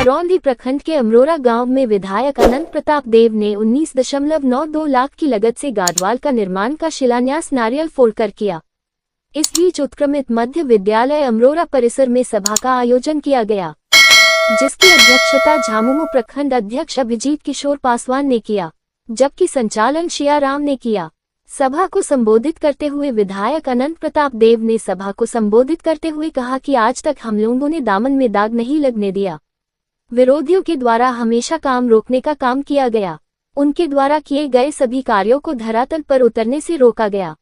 रौंदी प्रखंड के अमरोरा गांव में विधायक अनंत प्रताप देव ने 19.92 लाख की लागत से गार्डवाल का निर्माण का शिलान्यास नारियल फोड़कर किया। इस बीच उत्क्रमित मध्य विद्यालय अमरोरा परिसर में सभा का आयोजन किया गया, जिसकी अध्यक्षता झामुमो प्रखंड अध्यक्ष अभिजीत किशोर पासवान ने किया, जबकि संचालन शियाराम ने किया। सभा को संबोधित करते हुए विधायक अनंत प्रताप देव ने सभा को संबोधित करते हुए कहा कि आज तक हम लोगों ने दामन में दाग नहीं लगने दिया। विरोधियों के द्वारा हमेशा काम रोकने का काम किया गया। उनके द्वारा किए गए सभी कार्यों को धरातल पर उतरने से रोका गया।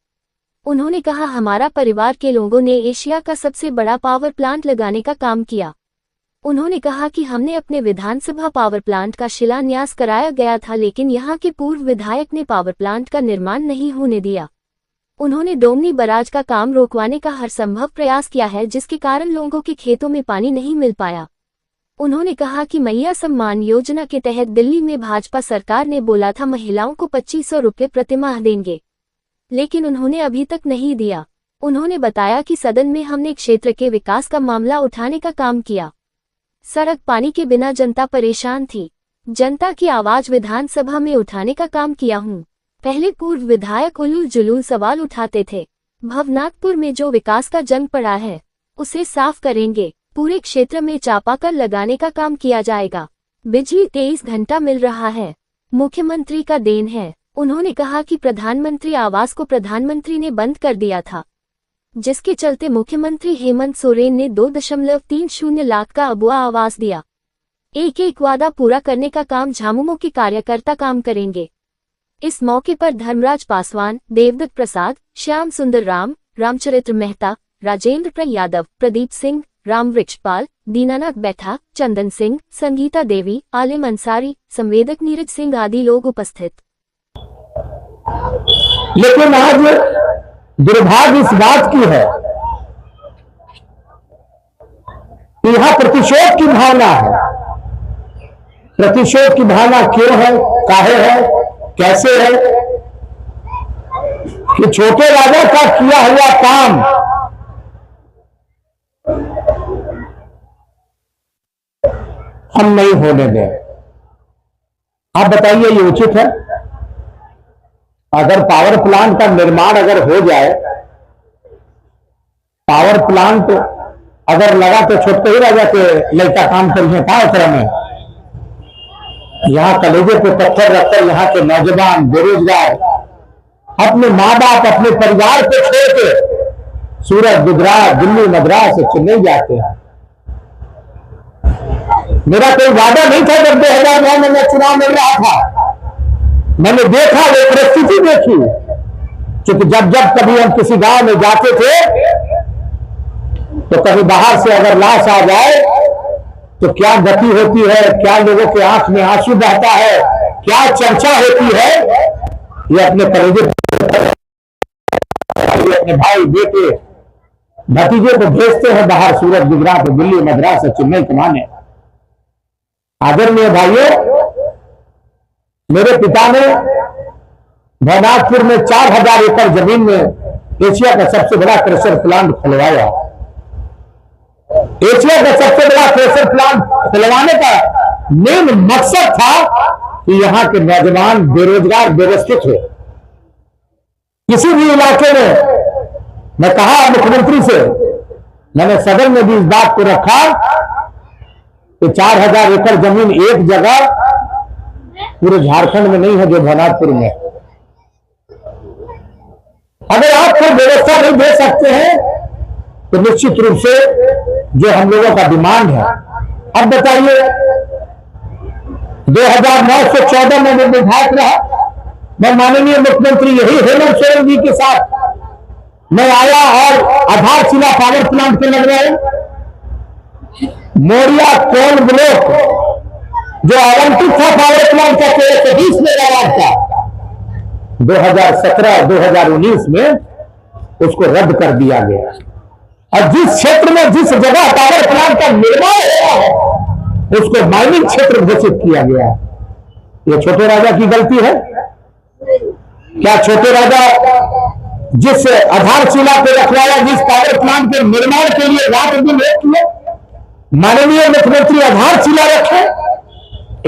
उन्होंने कहा, हमारा परिवार के लोगों ने एशिया का सबसे बड़ा पावर प्लांट लगाने का काम किया। उन्होंने कहा कि हमने अपने विधानसभा पावर प्लांट का शिलान्यास कराया गया था, लेकिन यहां के पूर्व विधायक ने पावर प्लांट का निर्माण नहीं होने दिया। उन्होंने डोमनी बराज का काम रोकवाने का हर संभव प्रयास किया है, जिसके कारण लोगों के खेतों में पानी नहीं मिल पाया। उन्होंने कहा कि मैया सम्मान योजना के तहत दिल्ली में भाजपा सरकार ने बोला था महिलाओं को 2500 रुपये प्रतिमाह देंगे, लेकिन उन्होंने अभी तक नहीं दिया। उन्होंने बताया कि सदन में हमने क्षेत्र के विकास का मामला उठाने का काम किया। सड़क पानी के बिना जनता परेशान थी। जनता की आवाज विधानसभा में उठाने का काम किया हूँ। पहले पूर्व विधायक उलूल जुलूल सवाल उठाते थे। भवनाथपुर में जो विकास का जंग पड़ा है उसे साफ करेंगे। पूरे क्षेत्र में चापाकल लगाने का काम किया जाएगा। बिजली 23 घंटा मिल रहा है, मुख्यमंत्री का देन है। उन्होंने कहा कि प्रधानमंत्री आवास को प्रधानमंत्री ने बंद कर दिया था, जिसके चलते मुख्यमंत्री हेमंत सोरेन ने 2.30 लाख का अबुआ आवास दिया। एक एक वादा पूरा करने का काम झामुमो के कार्यकर्ता काम करेंगे। इस मौके पर धर्मराज पासवान, देवदत्त प्रसाद, श्याम सुंदर राम, रामचरित्र मेहता, राजेंद्र यादव, प्रदीप सिंह, राम वृक्षपाल, दीनानाथ बैठा, चंदन सिंह, संगीता देवी, आलिम अंसारी, संवेदक नीरज सिंह आदि लोग उपस्थित। लेकिन आज दुर्भाग्य इस बात की है कि यहां प्रतिशोध की भावना है। प्रतिशोध की भावना क्यों है, काहे है, कैसे है कि छोटे राजा का किया हुआ काम हम नहीं होने दें। आप बताइए, ये उचित है? अगर पावर प्लांट का निर्माण अगर हो जाए, पावर प्लांट अगर लगा तो छोटे ही राजा के लड़का काम करिए था उतरा में। यहां कलेजे पे पत्थर रखकर यहां के नौजवान बेरोजगार अपने माँ बाप, अपने परिवार को छोड़ के सूरत, गुजरात, दिल्ली, मद्रास, चेन्नई जाते हैं। मेरा कोई वादा नहीं था जब 2009 में मैं चुनाव लड़ रहा था। मैंने देखा, वो परिस्थिति देखी, क्योंकि जब जब कभी हम किसी गांव में जाते थे तो कभी बाहर से अगर लाश आ जाए तो क्या गति होती है, क्या लोगों के आंख में आंसू बहता है, क्या चर्चा होती है, ये अपने कलेजे, अपने भाई, बेटे, भतीजे को भेजते हैं बाहर, सूरत, गुजरात, दिल्ली, मद्रास, चेन्नई कमाने। आदरणीय भाइयों, मेरे पिता ने भवनाथपुर में 4000 एकड़ जमीन में एशिया का सबसे बड़ा क्रेशर प्लांट खुलवाया। एशिया का सबसे बड़ा क्रेशर प्लांट खुलवाने का मेन मकसद था कि यहां के नौजवान बेरोजगार, व्यवस्थित हो। किसी भी इलाके में, मैं कहा मुख्यमंत्री से, मैंने सदन में भी इस बात को रखा कि 4000 एकड़ जमीन एक जगह पूरे झारखंड में नहीं है जो भवनाथपुर में। अगर आप कोई व्यवस्था नहीं दे सकते हैं तो निश्चित रूप से जो हम लोगों का डिमांड है, अब बताइए, 2009 से 14 में मैं विधायक रहा। मैं माननीय मुख्यमंत्री यही हेमंत सोरेन जी के साथ मैं आया और आधारशिला पावर प्लांट पे लग रहे हैं। मोरिया कोल ब्लॉक जो आवंटित था पावर प्लांट का 120 मेगावाट का, 2017-2019 में उसको रद्द कर दिया गया। और जिस क्षेत्र में, जिस जगह पावर प्लांट का निर्माण हुआ है उसको माइनिंग क्षेत्र घोषित किया गया। यह छोटे राजा की गलती है क्या? छोटे राजा जिस आधारशिला पे रखवाया, जिस पावर प्लांट के निर्माण के लिए रात दिन एक किए, माननीय मुख्यमंत्री आधारशिला रखे।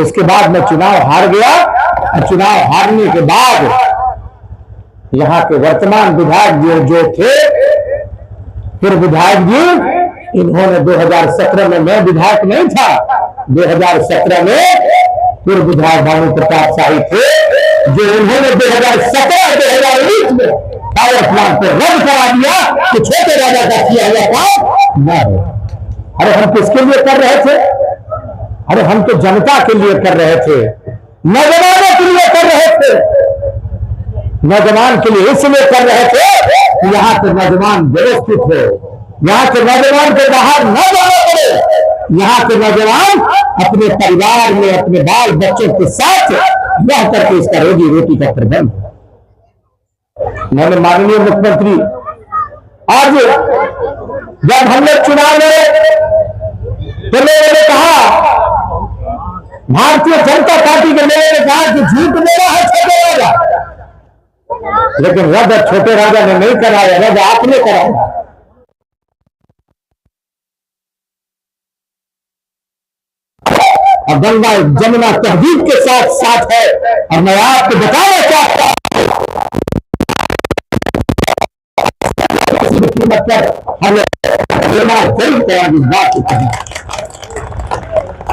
इसके बाद मैं चुनाव हार गया और चुनाव हारने के बाद यहां के वर्तमान विधायक जो थे, फिर विधायक जी इन्होंने 2017 में, मैं विधायक नहीं था, 2017 में पूर्व विधायक भानु प्रताप शाही थे, जो उन्होंने 2017-2019 में पावर प्लांट को रद्द करा दिया कि छोटे राजा का किया हुआ काम न हो। अरे हम किसके लिए कर रहे थे? अरे हम तो जनता के लिए कर रहे थे, नौजवानों के लिए कर रहे थे। नौजवान के लिए इसलिए कर रहे थे कि यहाँ के नौजवान व्यवस्थित हो, यहाँ के नौजवान को बाहर न जाना पड़े, यहाँ के नौजवान अपने परिवार में, अपने बाल बच्चों के साथ रह करके इसका रोजी रोटी का प्रबंध। मैंने माननीय मुख्यमंत्री, आज जब हम लोग चुनाव लड़े तो लोगों ने कहा, भारतीय जनता पार्टी के लोगों ने कहा कि झूठ बोला है छोटे राजा, लेकिन रद्द छोटे राजा ने नहीं कराया, रद्द आपने कराया। और गंगा जमुना तहजीब के साथ साथ है। और मैं आपको बताना चाहता हूं, कीमत पर हमें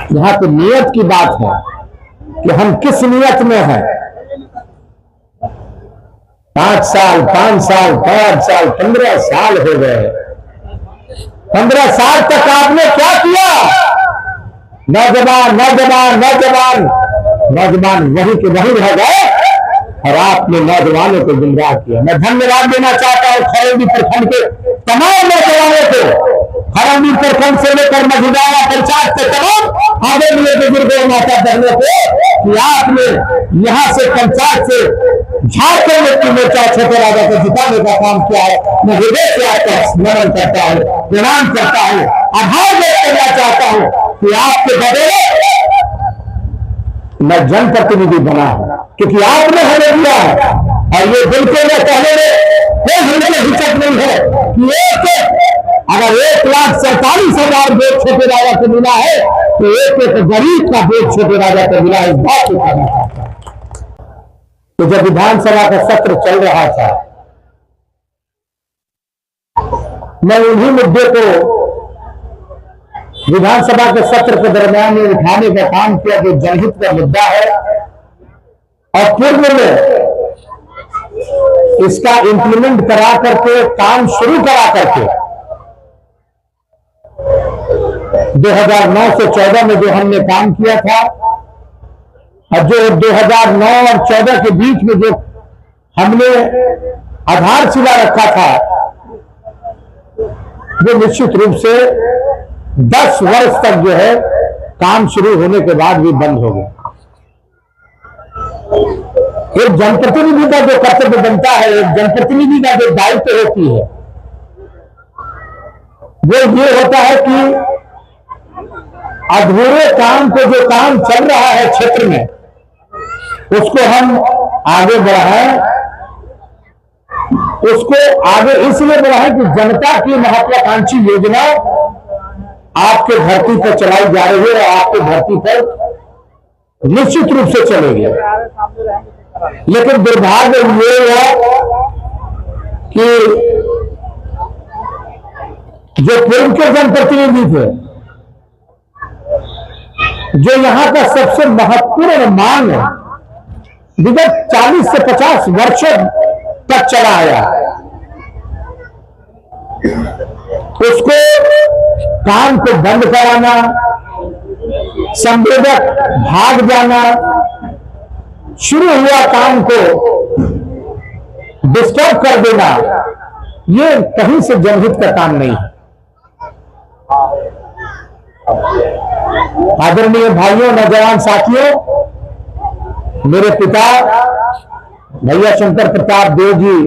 यहाँ तो नियत की बात है कि हम किस नियत में हैं। 5 साल 5 साल 5 साल 15 साल हो गए। 15 साल तक आपने क्या किया? नौजवान नौजवान नौजवान नौजवान वहीं के वहीं रह गए और आपने नौजवानों को गुमराह किया। मैं धन्यवाद देना चाहता हूं खरौली प्रखंड के तमाम नौजवानों को, खरौली प्रखंड से लेकर मझुदारा पंचायत के तमाम आदरणीय बुजुर्गों, माता बहनों को कि आपने यहां से पंचायत से झारखंड मुक्ति मोर्चा छोटे राजा को जिताने का काम किया है। मैं हृदय से आपका स्मरण करता हूं, प्रणाम करता हूं, आभार व्यक्त करना चाहता हूं कि आपके बदले मैं जनप्रतिनिधि बना हूं, क्योंकि आपने हमें दिया है। और ये बिल्कुल मैं कहने में कोई हमसे हिचक नहीं है कि अगर 1,47,000 वोट छोटे राजा को मिला है तो एक गरीब का वोट छोटे राजा को मिला है। इस बात को कहना चाहता हूं। तो जब विधानसभा का सत्र चल रहा था, मैं उन्हीं मुद्दे को विधानसभा के सत्र के दरमियान में उठाने का काम किया जो जनहित का मुद्दा है, और पूर्व में इसका इंप्लीमेंट करा करके, काम शुरू करा करके 2009 से 14 में जो हमने काम किया था, और जो 2009 और 14 के बीच में जो हमने आधारशिला रखा था, वो निश्चित रूप से 10 वर्ष तक जो है काम शुरू होने के बाद भी बंद हो गया। एक जनप्रतिनिधि का जो कर्तव्य बनता है, एक जनप्रतिनिधि का जो दायित्व होती है, वो ये होता है कि अधूरे काम को, जो काम चल रहा है क्षेत्र में, उसको हम आगे बढ़ाएं। उसको आगे इसलिए बढ़ाएं कि जनता की महत्वाकांक्षी योजना आपके धरती पर चलाई जा रही है और आपके धरती पर निश्चित रूप से चलेगी। लेकिन दुर्भाग्य ये है कि जो पूर्व के जनप्रतिनिधि थे, जो यहां का सबसे महत्वपूर्ण मांग विगत 40 से 50 वर्षों तक चला आया, उसको काम को बंद कराना, संवेदक भाग जाना, शुरू हुआ काम को डिस्टर्ब कर देना, ये कहीं से जनहित का काम नहीं है। आदरणीय भाइयों, नौजवान साथियों, मेरे पिता भैया शंकर प्रताप देव जी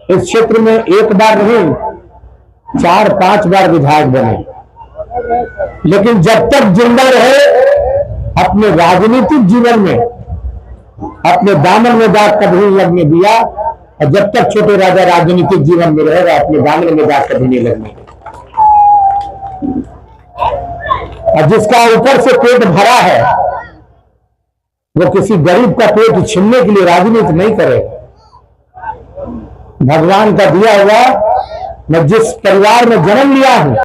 इस क्षेत्र में एक बार नहीं 4-5 बार विधायक बने, लेकिन जब तक जिंदा रहे अपने राजनीतिक जीवन में अपने दामन में दाग कभी नहीं लगने दिया, और जब तक छोटे राजा राजनीतिक जीवन में रहेगा अपने दामन में दाग कभी नहीं लगने दिया। और जिसका ऊपर से पेट भरा है वो किसी गरीब का पेट छीनने के लिए राजनीति नहीं करेगा। भगवान का दिया हुआ मैं जिस परिवार में जन्म लिया हूं